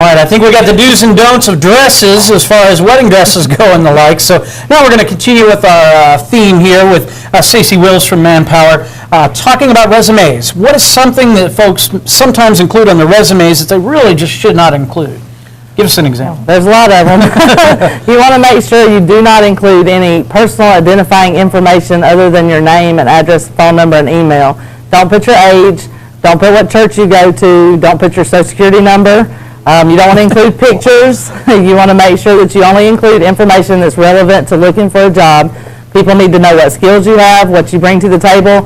right, I think we got the do's and don'ts of dresses as far as wedding dresses go and the like. So now we're going to continue with our theme here with Stacy Wills from Manpower, talking about resumes. What is something that folks sometimes include on their resumes that they really just should not include? Give us an example. There's a lot of them. You want to make sure you do not include any personal identifying information other than your name and address, phone number, and email. Don't put your age. Don't put what church you go to. Don't put your social security number. You don't want to include pictures. You want to make sure that you only include information that's relevant to looking for a job. People need to know what skills you have, what you bring to the table.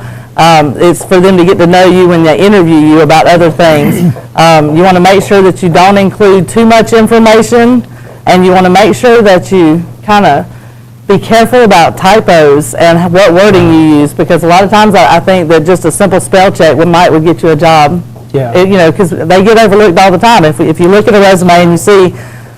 It's for them to get to know you when they interview you about other things. You want to make sure that you don't include too much information, and you want to make sure that you kind of be careful about typos and what wording you use, because a lot of times I think that just a simple spell check would get you a job. Yeah. Because they get overlooked all the time. If you look at a resume and you see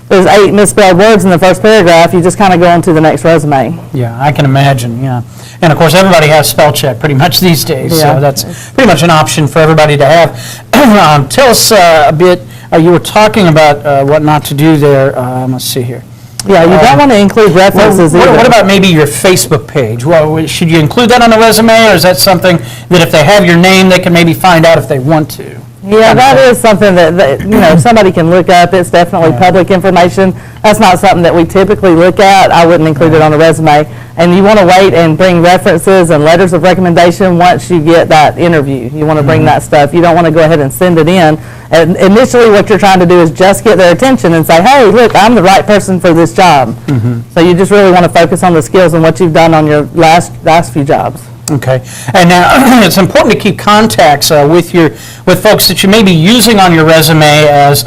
there's 8 misspelled words in the first paragraph, you just kind of go on to the next resume. Yeah, I can imagine, yeah. And of course, everybody has spell check pretty much these days, so that's pretty much an option for everybody to have. Tell us a bit, you were talking about what not to do there. Let's see here. Yeah, you don't want to include references either. What about maybe your Facebook page? Well, should you include that on a resume, or is that something that if they have your name, they can maybe find out if they want to? Yeah, that is something that somebody can look up. It's definitely public information. That's not something that we typically look at. I wouldn't include it on a resume. And you want to wait and bring references and letters of recommendation once you get that interview. You want to bring that stuff. You don't want to go ahead and send it in. And initially, what you're trying to do is just get their attention and say, hey, look, I'm the right person for this job. So you just really want to focus on the skills and what you've done on your last few jobs. Okay, and now it's important to keep contacts with folks that you may be using on your resume as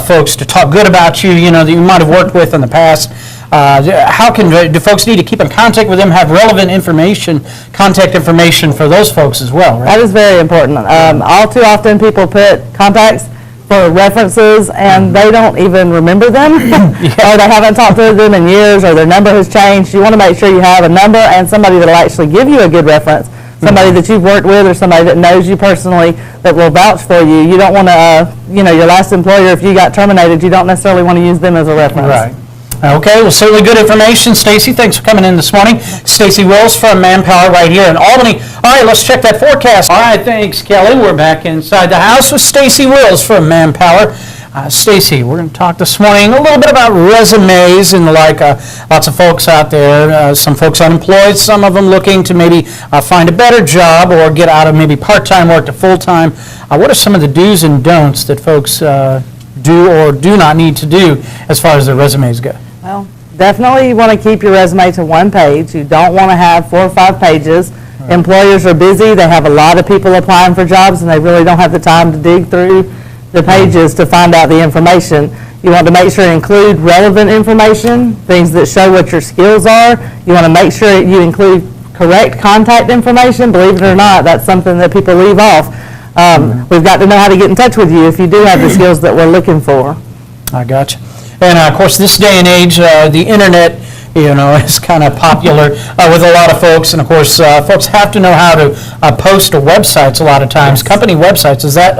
folks to talk good about you, that you might have worked with in the past. Do folks need to keep in contact with them, have relevant information, contact information for those folks as well, right? That is very important. All too often people put contacts for references and they don't even remember them, or they haven't talked to them in years, or their number has changed. You want to make sure you have a number and somebody that will actually give you a good reference, somebody that you've worked with or somebody that knows you personally that will vouch for you. You don't want to, your last employer, if you got terminated, you don't necessarily want to use them as a reference. Right. Okay, well, certainly good information. Stacy, thanks for coming in this morning. Stacy Wills from Manpower right here in Albany. All right, let's check that forecast. All right, thanks, Kelly. We're back inside the house with Stacy Wills from Manpower. Stacy, we're going to talk this morning a little bit about resumes and the like. Lots of folks out there, some folks unemployed, some of them looking to maybe find a better job or get out of maybe part-time work to full-time. What are some of the do's and don'ts that folks do or do not need to do as far as their resumes go? Well, definitely you want to keep your resume to 1 page. You don't want to have 4 or 5 pages. Right. Employers are busy. They have a lot of people applying for jobs, and they really don't have the time to dig through the pages to find out the information. You want to make sure you include relevant information, things that show what your skills are. You want to make sure you include correct contact information. Believe it or not, that's something that people leave off. We've got to know how to get in touch with you if you do have the skills that we're looking for. I gotcha. And of course, this day and age, the internet, is kind of popular with a lot of folks. And of course, folks have to know how to post to websites a lot of times, company websites. Is that,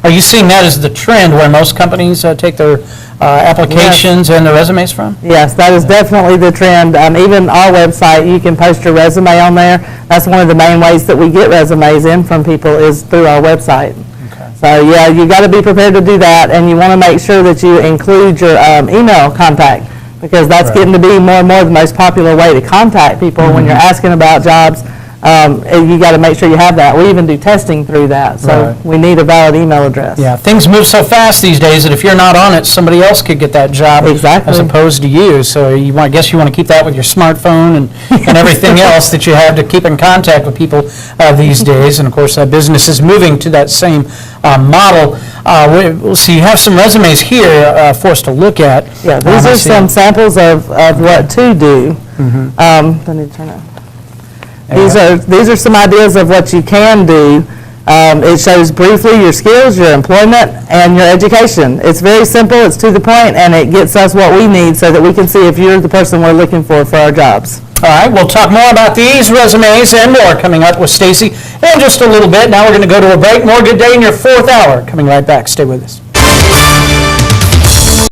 are you seeing that as the trend where most companies take their applications and their resumes from? Yes, that is definitely the trend. Even our website, you can post your resume on there. That's one of the main ways that we get resumes in from people is through our website. So yeah, you got to be prepared to do that, and you want to make sure that you include your email contact, because that's getting to be more and more the most popular way to contact people when you're asking about jobs. You got to make sure you have that. We even do testing through that, so we need a valid email address. Yeah, things move so fast these days that if you're not on it, somebody else could get that job as opposed to you. So I guess you want to keep that with your smartphone and everything else that you have to keep in contact with people these days. And of course, business is moving to that same model. So you have some resumes here for us to look at. Yeah, these are some samples of what to do. Let me turn it. These are some ideas of what you can do. It shows briefly your skills, your employment, and your education. It's very simple, it's to the point, and it gets us what we need so that we can see if you're the person we're looking for our jobs. All right, we'll talk more about these resumes and more coming up with Stacy in just a little bit. Now we're going to go to a break. More Good Day in your 4th hour. Coming right back. Stay with us.